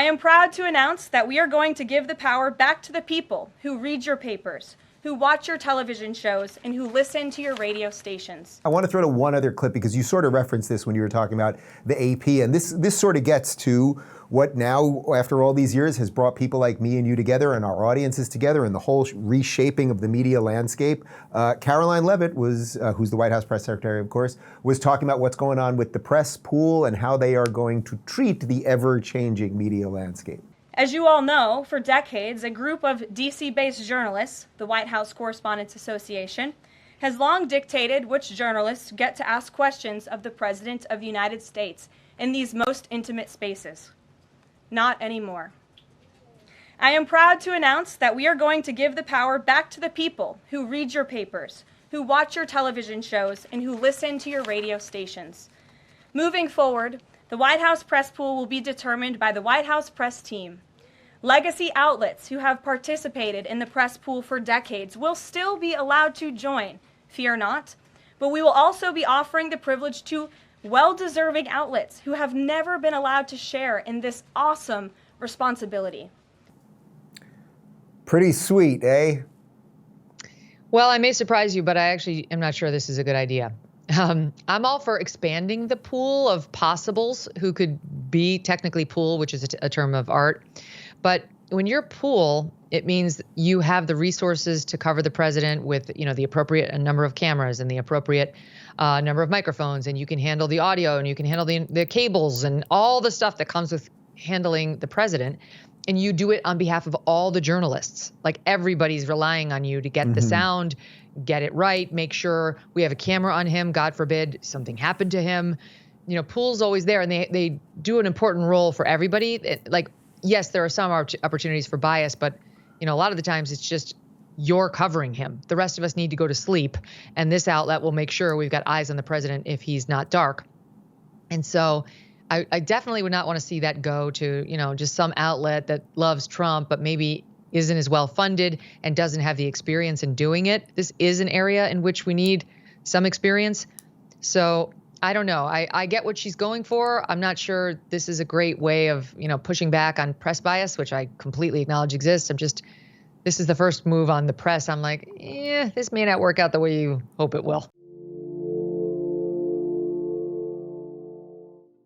I am proud to announce that we are going to give the power back to the people who read your papers, who watch your television shows, and who listen to your radio stations. I want to throw to one other clip because you sort of referenced this when you were talking about the AP, and this sort of gets to what now, after all these years, has brought people like me and you together and our audiences together and the whole reshaping of the media landscape. Karoline Leavitt was, who's the White House press secretary, of course, was talking about what's going on with the press pool and how they are going to treat the ever-changing media landscape. As you all know, for decades, a group of DC-based journalists, the White House Correspondents Association, has long dictated which journalists get to ask questions of the President of the United States in these most intimate spaces. Not anymore. I am proud to announce that we are going to give the power back to the people who read your papers, who watch your television shows, and who listen to your radio stations. Moving forward, the White House press pool will be determined by the White House press team. Legacy outlets who have participated in the press pool for decades will still be allowed to join, fear not, but we will also be offering the privilege to well-deserving outlets who have never been allowed to share in this awesome responsibility. Pretty sweet, eh? Well, I may surprise you, but I actually am not sure this is a good idea. I'm all for expanding the pool of possibles who could be technically pool, which is a term of art. But when you're pool, it means you have the resources to cover the president with, the appropriate number of cameras and the appropriate number of microphones, and you can handle the audio and you can handle the cables and all the stuff that comes with handling the president. And you do it on behalf of all the journalists. Like everybody's relying on you to get the sound, get it right, make sure we have a camera on him. God forbid something happened to him. Pool's always there, and they do an important role for everybody. Yes, there are some opportunities for bias, but a lot of the times it's just you're covering him. The rest of us need to go to sleep, and this outlet will make sure we've got eyes on the president if he's not dark. And so I definitely would not want to see that go to, just some outlet that loves Trump, but maybe isn't as well funded and doesn't have the experience in doing it. This is an area in which we need some experience. So I don't know. I get what she's going for. I'm not sure this is a great way of, pushing back on press bias, which I completely acknowledge exists. This is the first move on the press. I'm like, this may not work out the way you hope it will.